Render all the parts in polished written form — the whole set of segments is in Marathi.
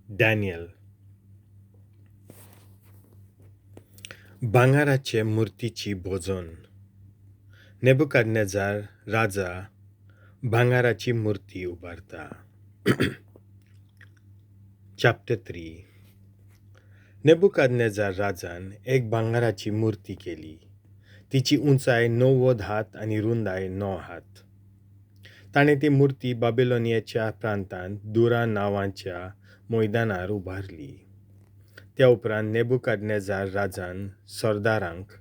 डॅनियल. भांगाराचे मुर्तीची भोजन. नेबुकादनेझार राजा भांगाराची मूर्ती उबारता. चॅप्टर 3. नेबुकादनेझार राजान एक भांगाराची मूर्ती केली. तिची उंचाय 90 हात आणि रुंदाय 9 हात. ताणे ती मूर्ती बाबिलोनियाच्या प्रांतांत दुरा नावाच्या मैदानार उबारली. त्या उपरांत नेबुकादनेझार राजान सरदारांक,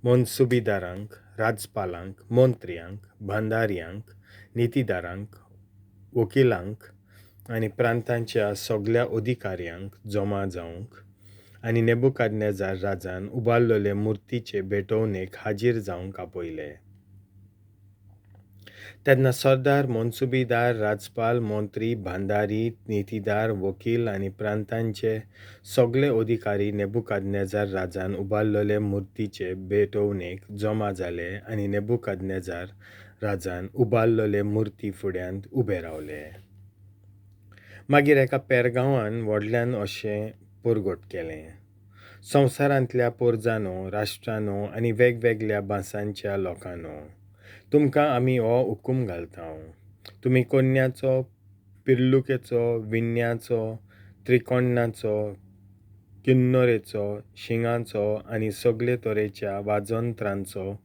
मनसुबीदारांक, राज्यपालांक, मंत्र्यांक, भांडाऱ्यांक, नीतिदारांक, वकिलांक आनी प्रांतांच्या सगळ्या अधिकाऱ्यांक जमा जावंक आनी नेबुकादनेझार राजान उबारलेले मुर्तीचे भेटवणेक हाजीर जावंक आपयले. तेन्ना सरदार, मनसुबीदार, राज्यपाल, मंत्री, भांडारी, नीतिदार, वकील आनी प्रांतांचे सगळे अधिकारी नेबुकादनेझार राजान उबारलेले मुर्तीचे भेटवणेक जमा जाले आनी नेबुकादनेझार राजान उबारलेले मुर्ती फुड्यांत उबे रावले. मागीर एका पेरगांवान व्हडल्यान अशें परगट केलें. संवसारांतल्या पोरजांनो, राष्ट्रांनो आनी वेगवेगळ्या भासांच्या लोकांनो, तुमकां आमी हो हुकूम घालतांव. तुमी कोन्याचो, पिल्लुकेचो, विण्याचो, त्रिकोणाचो, किन्नोरेचो, शिंगाचो आनी सगळे तरेच्या वाजंत्रांचो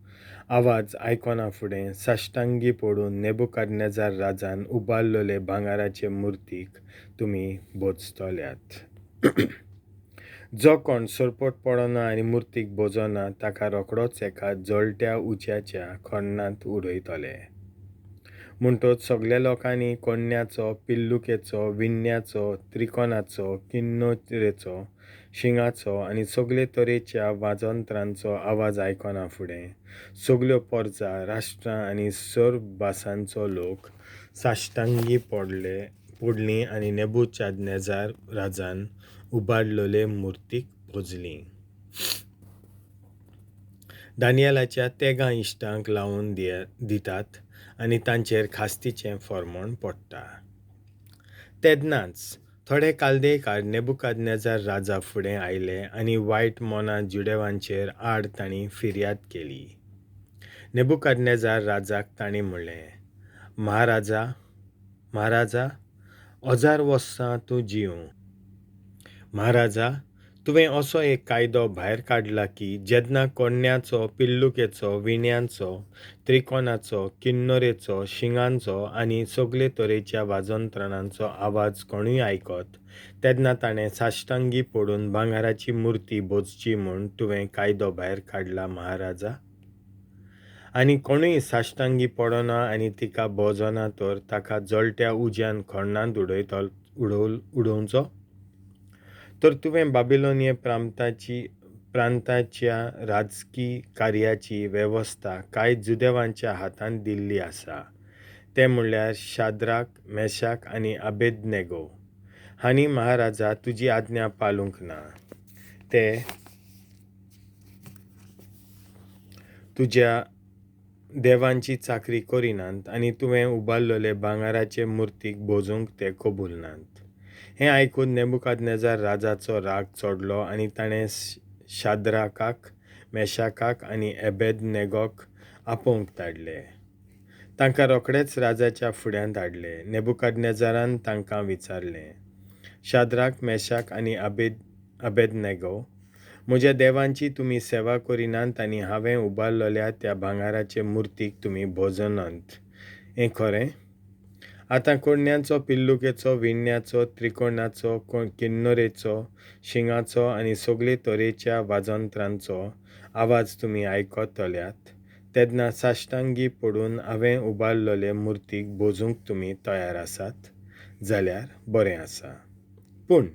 आवाज आयकना फुडें साश्टांगी पडून नेबुकादनेझार राजान उबारलेले भांगाराचे मुर्तीक तुमी भोजतल्यात. जो कोण सरपट पडना आनी मुर्तीक भोजना ताका रोखडोच एका जळट्या उज्याच्या खण्णांत उडयतले. म्हणटच सगळ्या लोकांनी कोन्याचो, पिल्लुकेचो, विण्याचो, त्रिकोणाचो, किन्नोरेचो, शिंगाचो आनी सगळे तरेच्या वाजंत्रांचो आवाज आयकना फुडें सगळ्यो पोरजां, राष्ट्रां आनी सर्व भासांचो लोक साश्टांगी पडलीं आनी नेबुकादनेझार राजान उबारलेले मुर्तीक भोजलीं. दानियेलाच्या तेगा इश्टांक लावन दितात आनी तांचेर खास्तीचें फर्मोण पडटा. तेदनाच थोडे काल्देकार नेबुकादनेझार राजा फुडें आयले आनी वायट मोना जुडेवांचेर आड तांणी फिर्याद केली. नेबुकादनेझार राजाक तांणी म्हणलें, महाराजा, 1000 वर्सां तूं जिवं. महाराजा, तुवें असो एक कायदो भायर काडला की जेन्ना कोन्याचो, पिल्लुकेचो, विण्याचो, त्रिकोणाचो, किन्नोरेचो, शिंगांचो आनी सगळे तरेच्या वाजंत्रांचो आवाज कोणूय आयकत तेन्ना ताणें साश्टांगी पडून भांगाराची मुर्ती भोजची म्हूण तुवें कायदो भायर काडला महाराजा. आनी कोणूय साश्टांगी पडना आनी तिका भोजना तर ताका जळट्या उज्यान खण्णांत उडोवचो. तर तुवें बाबिलोनिया प्रांताच्या राजकी कार्याची वेवस्था कांय जुदेवांच्या हातांत दिल्ली आसा. ते म्हणल्यार शाद्राक, मेशाक आनी अबेदनेगो हांणी महाराजा तुजी आज्ञा पाळूंक ना. ते तुज्या देवांची चाकरी करिनात आनी तुवें उबारलेले भांगाराचे मुर्तीक भोजूंक ते कबूलनात. हें आयकून नेबुकादनेझार राजाचो राग चडलो आनी ताणें शाद्राकाक, मेशाकाक आनी अबेदनेगोक आपोवंक धाडले. तांकां रोखडेच राजाच्या फुड्यांत हाडले. नेबुकादनेझारान तांकां विचारलें, शाद्राक, मेशाक आनी अबेदनेगो, म्हज्या देवांची तुमी सेवा करिनात आनी हांवें उबारलेल्या त्या भांगाराचे मुर्तीक तुमी भोजनात, हें खरें? आतां कोन्याचो, पिल्लुकेचो, विण्याचो, त्रिकोणाचो, किन्नोरेचो, शिंगाचो आनी सगळे तरेच्या वाजंत्रांचो आवाज तुमी आयकतल्यात तेन्ना साश्टांगी पडून हांवें उबारलेले मुर्तीक भोजूंक तुमी तयार आसात जाल्यार बरें आसा. पूण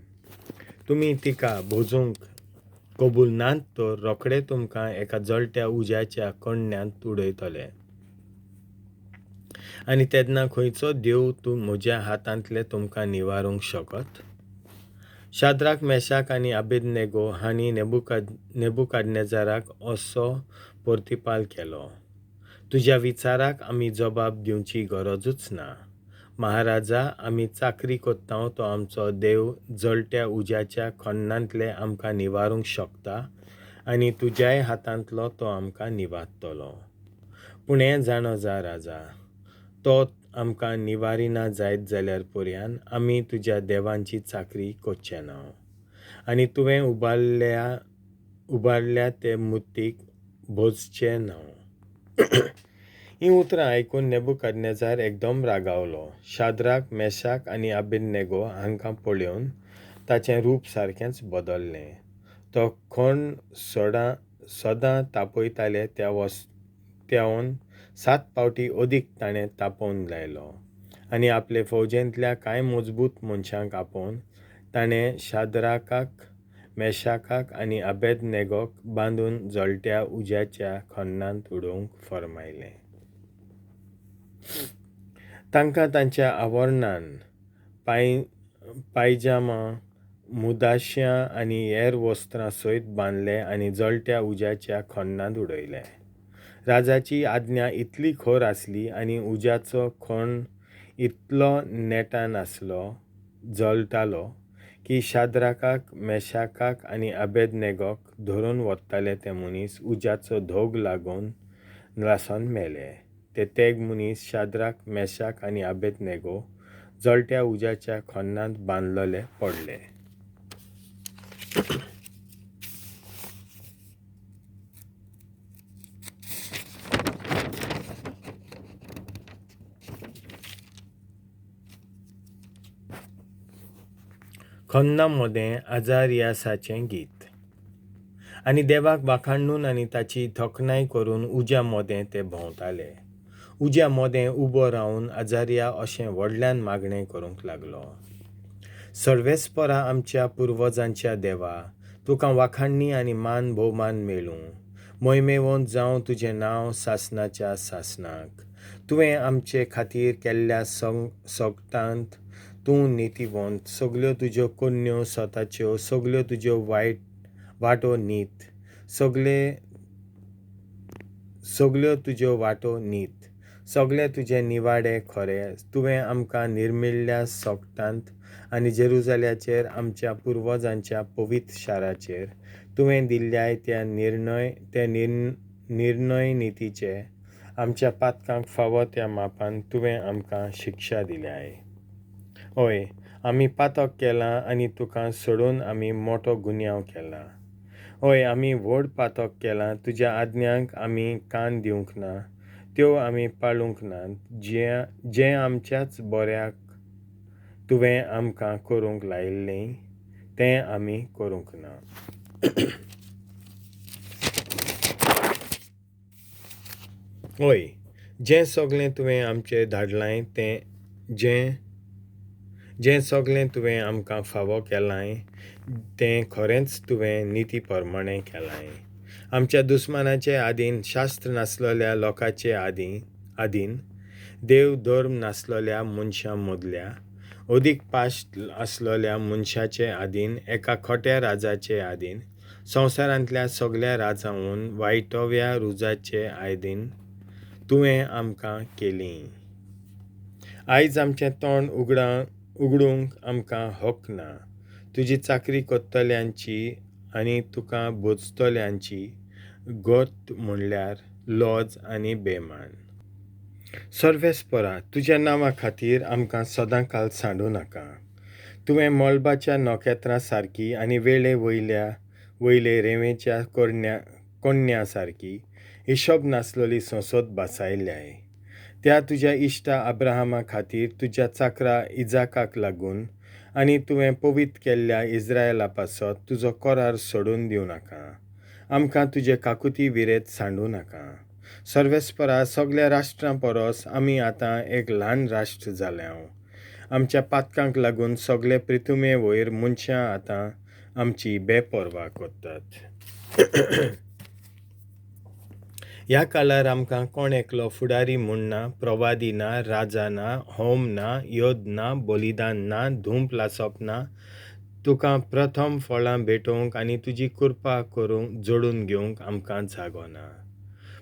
तुमी तिका भोजूंक कबूल नात तर रोखडे तुमकां एका जळट्या उज्याच्या खण्णांत उडयतले. आनी तेन्ना खंयचो देव म्हज्या हातांतले तुमकां निवारूंक शकत? शाद्राक, मेशाक आनी अबेदनेगो हांणी नेबुकादनेझाराक असो प्रतिपाल केलो, तुज्या विचाराक आमी जबाब दिवची गरजूच ना. महाराजा, आमी चाकरी कोत्ता तो आमचो देव जळट्या उज्याच्या खण्णांतले आमकां निवारूंक शकता आनी तुज्याय हातांतलो तो आमकां निवारतलो. पूण हें जाणो जा राजा, तो आमकां निवारिना जायत जाल्यार पर्यान आमी तुज्या देवांची चाकरी कोच्चे ना आनी तुवें उबारल्या ते मुर्तीक भोजचे ना. ही उतरां आयकून नेबुकादनेजार एकदम रागावलो. शाद्राक, मेशाक आनी अबेदनेगो हांकां पळोवन ताचें रूप सारकेंच बदल्लें. तो खण सदां तापयताले त्यावन 7 फावटी अदीक ताणें तापोवन लायलो आनी आपले फौजेंतल्या कांय मजबूत मनशांक आपोवन ताणें शाद्राकाक, मेशाकाक आनी अबेदनेगोक बांदून जळट्या उज्याच्या खण्णांत उडोवंक फर्मायलें. तांकां तांच्या आवरणान पायजामा, मुदाश्यां आनी हेर वस्त्रां सयत बांदले आनी जळट्या उज्याच्या खण्णांत उडयले. राजाची आज्ञा इतली खर आसली आनी उज्याचो खण इतलो नेटान जळटालो की शाद्राकाक, मेशाकाक आनी अबेदनेगोक धरून व्हरताले ते मनीस उज्याचो धोग लागून लासन मेले. ते तेग मनीस शाद्राक, मेशाक आनी अबेदनेगो जळट्या उज्याच्या खण्णांत बांदलेले पडले. खन्ना मोदें आजारियासाचें गीत. आनी देवाक वाखाणून आनी ताची थोखणाय करून उज्या मोदें ते भोंवताले. उज्या मोदें उबो रावन आजारिया अशें व्हडल्यान मागणें करूंक लागलो. सर्वेस्परा आमच्या पुर्वजांच्या देवा, तुका वाखाणणी आनी मान भोवमान मेळूं. मोहिमेवंत जावं तुजें नांव सasnnachea-sasnnak. तुवें आमचे खातीर केल्ल्या सोगटांत तूं नितीवंत. सगल्यो तुज्यो कन्यो स्वताच्यो, सगल्यो तुज्यो वाटो नीत. सगल्यो तुज्यो वाटो नीत. सगळे तुजे निवाडे खरे. तुवें आमकां निर्मिल्ल्या सोगटांत आनी जेरुजाल्याचेर आमच्या पुर्वजांच्या पवित्र शाराचेर तुवें दिल्ल्या त्या निर्णय नितीचे आमच्या पातकांक फावो त्या मापान तुवें आमकां शिक्षा दिल्याय. हय, आमी पातक केलां आनी तुका सोडून आमी मोठो गुन्यांव केला. हय, आमी व्हड पातक केलां. तुज्या आज्ञांक आमी कान दिवंक ना, त्यो आमी पाळूंक ना. जें आमच्याच बऱ्याक तुवें आमकां करूंक लायिल्लें तें आमी करूंक ना. हय, जें सगळें तुवें आमचेर धाडलां जें सगळें तुवें आमकां फावो केलां तें खरेंच तुवें निती प्रमाणें केलां. आमच्या दुस्मानाचे आदीन, शास्त्र नासलेल्या लोकांचे आदीन, देव धर्म नासलेल्या मनशां मदल्या, अदीक पाश्ट आसलेल्या मनशाचे आदीन, एका खोट्या राजाचे आदीन, संवसारांतल्या सगळ्या राजांवन वायटव्या रुजाचे आदीन तुवें आमकां केलीं. आयज आमचें तोंड उगडूंक आमकां हक ना. तुजी चाकरी कोत्तल्यांची आनी तुका भोजतल्यांची गोत म्हणल्यार लॉज आनी बेमान. सर्वेस्परा, तुज्या नांवा खातीर आमकां सदांकाल सांडूं नाका. तुवें मोल्बाच्या नोखेत्रां सारकी आनी वेळे वयले रेंवेच्या कोण्या सारकी हिशोब नासलेली संसद बसयल्याय. त्या तुज्या इश्टा अब्राहमा खातीर, तुज्या चाकरा इजाकाक लागून आनी तुवें पवित्र केल्ल्या इस्रायला पासत तुजो कोरार सोडून दिवं नाका. आमकां तुजे काकुती विरेत सांडूं नाका. सर्वेस्परा, सगळ्या राष्ट्रां परस आमी आतां एक ल्हान राष्ट्र जाल्यां. आमच्या पातकांक लागून सगळे पृथ्वे वयर मनशां आतां आमची बेपर्वा कोत्तात. ह्या काळार आमकां कोण एकलो फुडारी म्हूण ना, प्रवादी ना, राजा ना, होम ना, योद्ध ना, बलिदान ना, धूप लासप ना. तुका प्रथम फळां भेटोवंक आनी तुजी कृपा करूंक जोडून घेवंक आमकां जागो ना.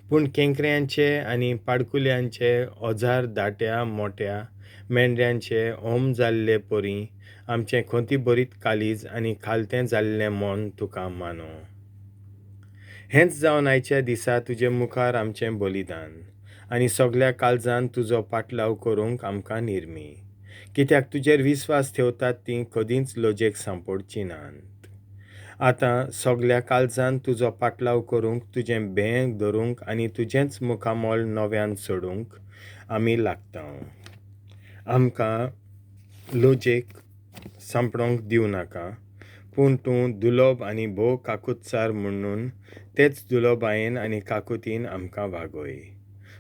पूण केंकऱ्यांचे आनी पाडकुल्यांचे ओजार दाट्या मोट्या मेंढऱ्यांचे ओम जाल्ले परी आमचें खोंती बरीत कालीज आनी खालतें जाल्लें मन तुका मानो. हेंच जावन आयच्या दिसा तुजे मुखार आमचें बलिदान आनी सगळ्या काळजान तुजो पाटलाव करूंक आमकां निर्मी, कित्याक तुजेर विस्वास ठेवतात तीं कदींच लोजेक सांपडची नात. आतां सगळ्या काळजान तुजो पाटलाव करूंक, तुजें भें धरूंक आनी तुजेंच मुखामोल नव्यान सोडूंक आमी लागतां. आमकां लोजेक सांपडोंक दिवं नाका, पूण तूं दुलोब आनी भोव काकुतसार म्हणून तेच दुलोबायेन आनी काकुतीन आमकां वागय.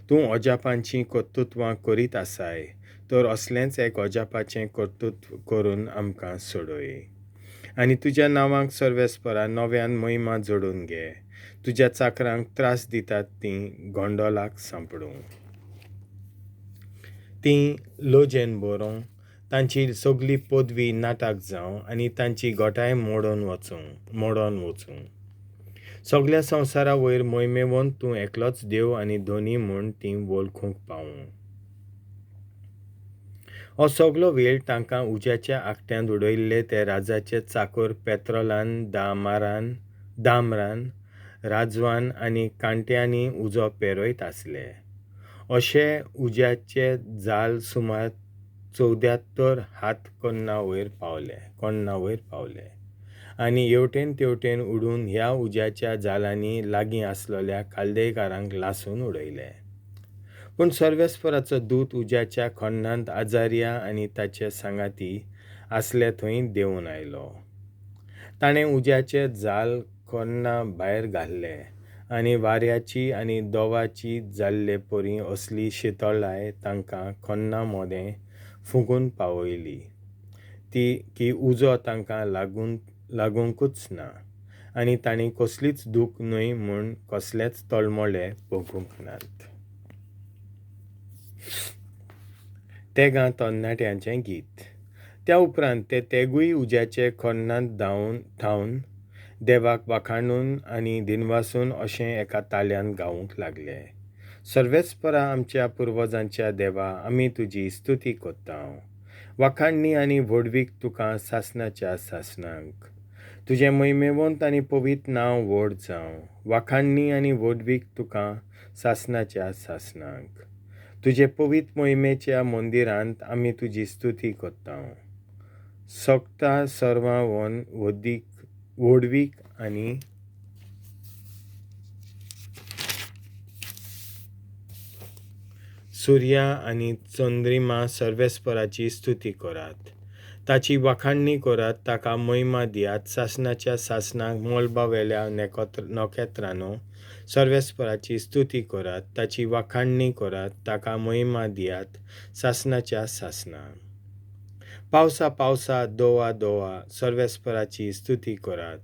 तूं अजापांचीं कर्तुत्वां करीत आसाय, तर असलेंच एक अजापाचें कर्तुत्व करून आमकां सोडय. आनी तुज्या नांवाक सर्वेस्परा नव्यान महिमा जोडून घे. तुज्या चाकरांक त्रास दितात तीं गोंडोलाक सांपडूं. तीं लोजेन बरों, तांची सगळी पदवी नाटाक जावं आनी तांची गोठाय मोडोन वचूं. सगळ्या संवसारा वयर मोहिमेवंत तूं एकलोच देव आनी धोनी म्हूण तीं वळखूंक पावूं. हो सगळो वेळ तांकां उज्याच्या आकट्यांत उडयल्ले ते राजाचे चाकर पेत्रोलान दामरान राजवान आनी कांट्यांनी उजो पेरयत आसले. अशे उज्याचे जाल सुमार 74 हात कोन्ना वयर पावले आनी हेवटेन तेवटेन उडून ह्या उज्याच्या जालांनी लागीं आसलेल्या काल्देकारांक लासून उडयले. पूण सर्वेस्पराचो दूत उज्याच्या खोन्नांत आजारिया आनी ताचे सांगाती आसले थंय देंवन आयलो. ताणें उज्याचे जाल खोन्ना भायर घाल्ले आनी वाऱ्याची आनी दोवाची जाल्ले परी असली जिएतोलाय तांकां खोन्ना मोदें फुगून पावयली की उजो तांकां लागूंकूच ना, आनी तांणी कसलीच दूख न्हय म्हूण कसलेच तळमळे भोगूंक नात. तेगां तरणाट्यांचें गीत. त्या उपरांत ते तेगूय उज्याचे खोन्नांत थावन देवाक वाखाणून आनी दिनवासून अशें एका ताल्यांत गावूंक लागले. सर्वेस्परा आमच्या पुर्वजांच्या देवा, आमी तुजी स्तुती कोत्तांव. वाखाणणी आनी व्हडवीक तुका ससन्नाच्या-ससन्नाक. तुजें महिमेवंत आनी पवित्र नांव व्हड जावं. वाखाणणी आनी व्हडवीक तुका ससन्नाच्या-ससन्नाक. तुजे पवित्र मोहिमेच्या मंदिरांत आमी तुजी स्तुती कोत्तांव. सगळ्या सर्वां व्हडवीक आनी सुर्या आनी चंद्रिमा सर्वेस्पराची स्तुती करात. ताची वाखाणणी करात, ताका महिमा दियात. ससन्नाच्या-ससन्नाक मोलबावेल्या नखेत्रांनो, सर्वेस्पराची स्तुती करात. ताची वाखाणणी करात, ताका महिमा दियात. ससन्नाच्या-ससन्नाक. पावसा दोवा सर्वेस्पराची स्तुती करात.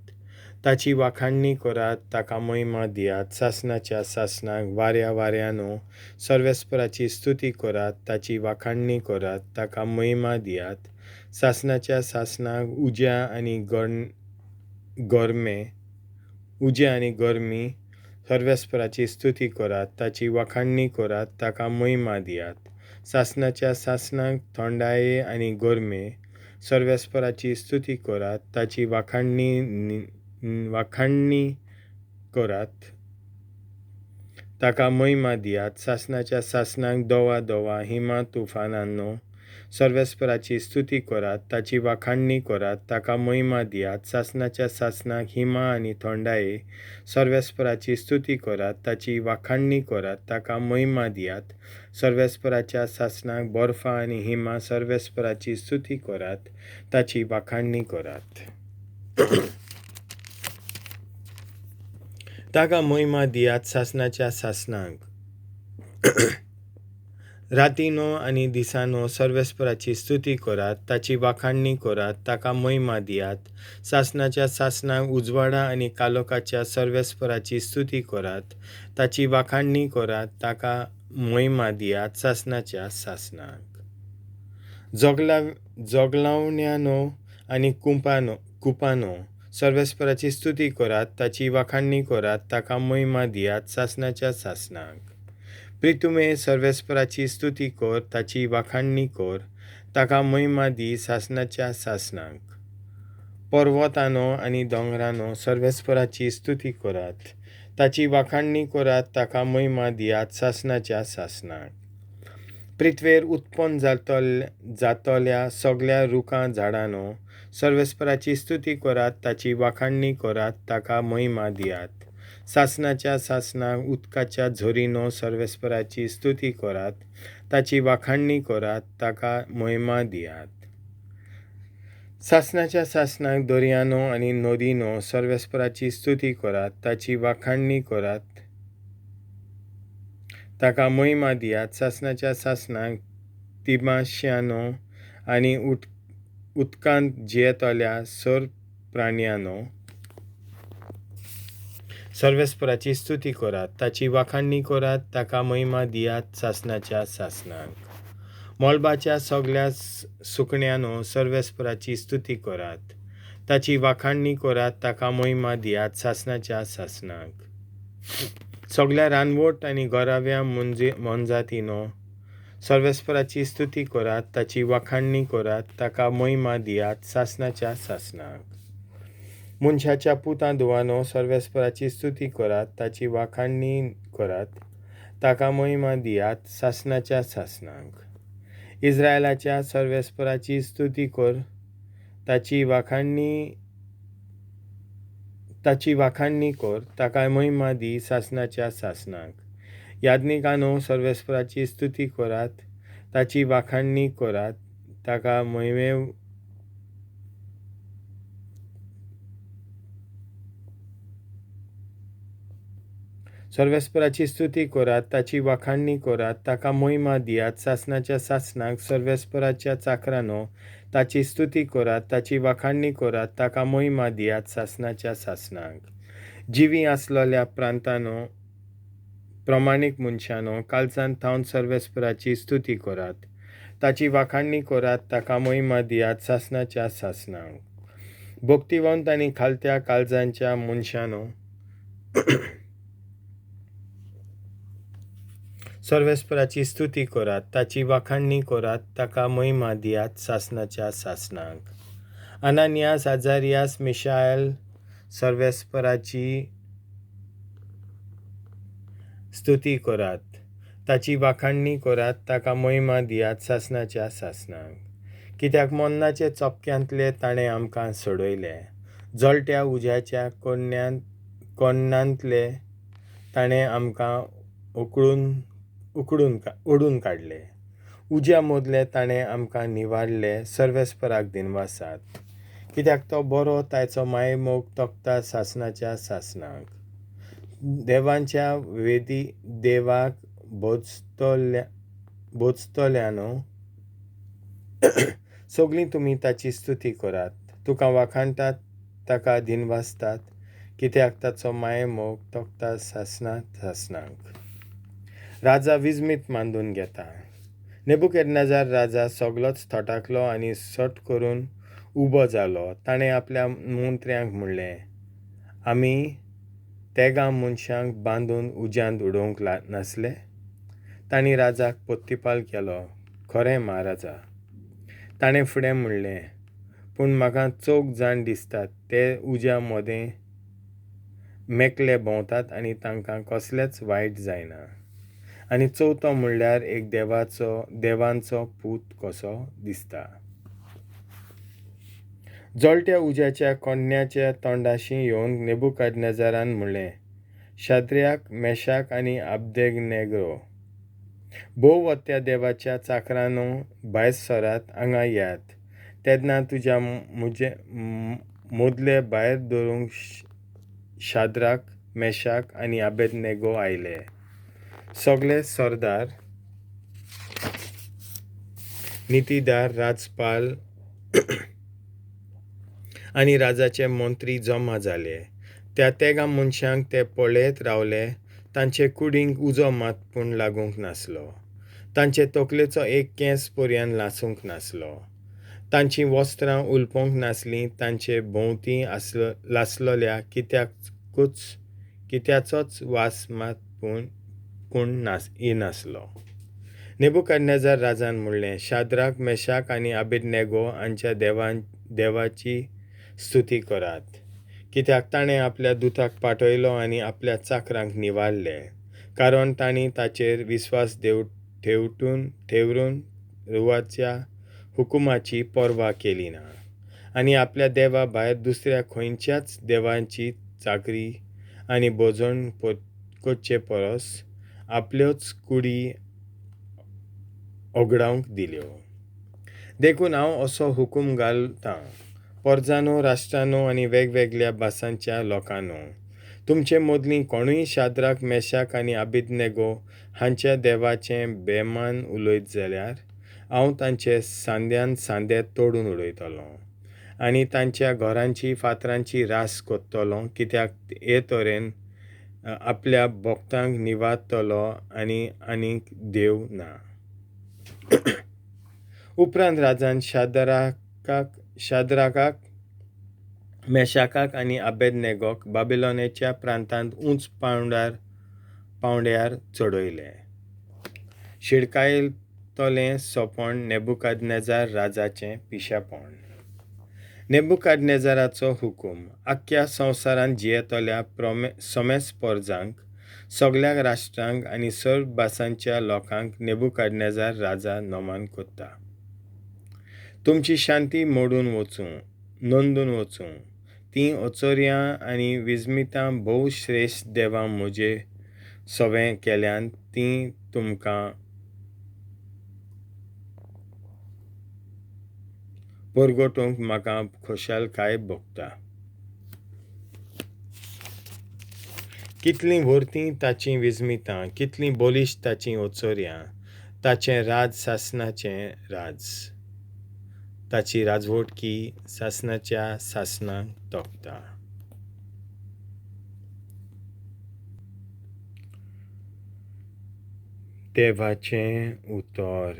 ताची वाखाणणी करात, ताका महिमा दियात. ससन्नाच्या-ससन्नाक. वाऱ्यानो, सर्वेस्पराची स्तुती करात. ताची वाखाणणी करात, ताका महिमा दियात. ससन्नाच्या-ससन्नाक. उज्या आनी गरमी सर्वेस्पराची स्तुती करात. ताची वाखाणणी करात, ताका महिमा दियात. ससन्नाच्या-ससन्नाक. थंडाये आनी गरमे सर्वेस्पराची स्तुती करात. ताची वाखाणणी करात, ताका महिमा दियात. ससन्नाच्या-ससन्नाक. दोवा हिमा तुफानांनो सर्वेस्पराची स्तुती करात. ताची वाखाणणी करात, ताका महिमा दियात. ससन्नाच्या-ससन्नाक. हिमा आनी थंडाये सर्वेस्पराची स्तुती करात. ताची वाखाणणी करात, ताका महिमा दियात. सर्वेस्पराच्या-ससन्नाक. बर्फ आनी हिमा सर्वेस्पराची स्तुती करात. ताची वाखाणणी करात, ताका महिमा दियात. ससन्नाच्या-ससन्नाक. रातीनो आनी दिसानो सर्वेस्पराची स्तुती करात. ताची वाखाणणी करात, ताका महिमा दियात. ससन्नाच्या-ससन्नाक. उजवाडा आनी कालोखाच्या सर्वेस्पराची स्तुती करात. ताची वाखाणणी करात, ताका महिमा दियात. ससन्नाच्या-ससन्नाक. जोगलावण्यांनो आनी कुपानो सर्वेस्पराची स्तुती करात, ताची वाखाणणी करात, ताका महिमा दियात sasnnachea-sasnnak. प्रितुमे सर्वेस्पराची स्तुती कर, ताची वाखाणणी कर, ताका महिमा दी sasnnachea-sasnnak. पर्वतानो आनी दोंगरानो सर्वेस्पराची स्तुती करात, ताची वाखाणणी करात, ताका महिमा दियात sasnnachea-sasnnak. पृथ्वेर उत्पन्न जातोल्या सगळ्या रुखां झाडांनो सर्वेस्पराची स्तुती करात, ताची वाखाणणी करात, ताका महिमा दियात sasnnachea-sasnnak. उदकाच्या झरीनो सर्वेस्पराची स्तुती करात, ताची वाखाणणी करात, ताका महिमा दियात sasnnachea-sasnnak. दर्यानो आनी नदीनो सर्वेस्पराची स्तुती करात, ताची वाखाणणी करात, ताका महिमा दियात sasnnachea-sasnnak. तिमाश्यानो आनी उदकांत जियेतोल्या सर्व प्राण्यांनो सर्वेस्पराची स्तुती करात, ताची वाखाणणी करात, ताका महिमा दियात sasnnachea-sasnnak. मोळबाच्या सगळ्या सुकण्यांनो सर्वेस्पराची स्तुती करात, ताची वाखाणणी करात, ताका महिमा दियात sasnnachea-sasnnak. सगळ्या रानवट आनी गोराव्या मोनजातीनो सर्वेस्पराची स्तुती करात, ताची वाखाणणी करात, ताका महिमा दियात sasnnachea-sasnnak. मनशाच्या पुतां धुवानो सर्वेस्पराची स्तुती करात, ताची वाखाणणी करात, ताका महिमा दियात sasnnachea-sasnnak. इस्रायलाच्या सर्वेस्पराची स्तुती कर, ताची वाखाणणी कर, ताका महिमा दी sasnnachea-sasnnak. याज्ञिकानो सर्वेस्पराची स्तुती करात, ताची वाखाणणी करात, ताका सर्वेस्पराची स्तुती करात, ताची वाखाणणी करात, ताका महिमा दियात sasnnachea-sasnnak. सर्वेस्पराच्या चाकरानो ताची स्तुती करात, ताची वाखाणणी करात, ताका महिमा दियात sasnnachea-sasnnak. जिवी आसलोल्या प्रांतानो प्रमाणीक मनशानो काळजांत थावन सर्वेस्पराची स्तुती करात, ताची वाखाणणी करात, ताका महिमा दियात sasnnachea-sasnnak. भक्तिवंत आनी खालत्या काळजांच्या मनशानो सर्वेस्पराची स्तुती करात, ताची वाखाणणी करात, ताका महिमा दियात sasnnachea-sasnnak. अनानियास, आजारियास, मिशाएल सर्वेस्पराची स्तुती करात, ताची वाखाणणी करात, ताका महिमा दियात sasnnachea-sasnnak. कित्याक मोन्नाचे चोपक्यांतले ताणें आमकां सोडयले, जळट्या उज्याच्या कोण्णांतले ताणें आमकां ओडून काडले, उज्या मोदले ताणें आमकां निवाडले. सर्वेस्पराक दिनवासात, कित्याक तो बरो, ताचो मायमोग तोखता sasnnachea-sasnnak. देवांच्या वेदी देवाक भोजतोल्यानो सगळीं तुमी ताची स्तुती करात, तुका वाखाणटात, ताका दिनवासतात, कित्याक ताचो मायमोग तोखता sasnnachea-sasnnak. राजा विस्मित मांडून घेता. नेबुकॅडनेझार राजा सगळोच थोटाकलो आनी सट करून उबो जालो. ताणें आपल्या मंत्र्यांक म्हणलें, आमी तेगा मनशांक बांदून उज्यांत उडोवंक नासले? तांणी राजाक पोत्तिपाल केलो, खरें महाराजा. ताणें फुडें म्हणलें, पूण म्हाका 4 जाण दिसतात, ते उज्या मोदें मेकळे भोंवतात आनी तांकां कसलेंच वायट जायना. आनी 4थो म्हणल्यार एक देवांचो पूत कसो दिसता. जळट्या उज्याच्या कोण्ण्याच्या तोंडाशी येवन नेबुकादनेझारान म्हणलें, शाद्र्याक, मेशाक आनी अबेदनेगो, भोवत्या देवाच्या चाकरांनो, भायर सरात, हांगा यात. तेन्ना तुज्या मोदले भायर दवरूंक शाद्राक, मेशाक आनी अबेदनेगो आयले. सगळे सरदार, नितीदार, राजपाल आनी राजाचे मंत्री जमा जाले. त्या तेगा मनशांक ते पळयत रावले. तांचे कुडींक उजो मात पूण लागूंक नासलो. तांचे तकलेचो एक केंस पर्यान लासूंक नासलो. तांचीं वस्त्रां उलपोंक नासलीं, तांचे भोंवती लासलोल्या कित्याचोच वास मात पूण येनासलो. नेबुकादनेझार राजान म्हणलें, शाद्राक, मेशाक आनी अबेदनेगो हांच्या देवाची स्तुती करात, कित्याक ताणें आपल्या दुताक पाठयलो आनी आपल्या चाकरांक निवारले, कारण तांणी ताचेर विस्वास थेवरून रुवाच्या हुकुमाची पर्वा केली ना, आनी आपल्या देवा भायर दुसऱ्या खंयच्याच देवाची चाकरी आनी भोजन करचे परस आपल्योच कुडी ओगडावंक दिल्यो. देखून हांव असो हुकूम घालतां, पोरजांनो, राष्ट्रांनो आनी वेगवेगळ्या भासांच्या लोकांनो, तुमचे मदलीं कोणूय शाद्राक, मेशाक आनी अबेदनेगो हांच्या देवाचें बेमान उलयत जाल्यार हांव तांचे सांद्यान सांदे तोडून उडयतलों आनी तांच्या घरांची फातरांची रास कोत्तलों, कित्याक हे तरेन आपल्या भोगतांक निवारतलो आनी आनीक देव ना. उपरांत राजान शाद्राकाक, मेशाकाक आनी अबेदनेगोक बाबिलोनाच्या प्रांतांत उंच पावंड्यार चडयले. शिडकायतलें सोंपण नेबुकादनेझार राजाचें पिशेपण. नेबुकादनेझाराचो हुकूम. आख्ख्या संवसारांत जियेतोल्या somest पोरजांक, सगळ्या राष्ट्रांक आनी सर्व भासांच्या लोकांक नेबुकादनेझार राजा नोमान कोत्ता. तुमची शांती मोडून नोंदून वचूं. तीं ochoriam आनी vismitam भोव श्रेश्ठ देवां म्हजें सवें केल्यान तीं तुमकां परगटूंक म्हाका खोशालकाय भोगता. कितलीं व्हरतीं ताचीं vismitam, कितलीं बोलिश्ट ताचीं ochoriam, ताचें राज सासनाचें राज, ताची राजवटकी sasnnachea-sasnnak तोखता. देवाचें उतर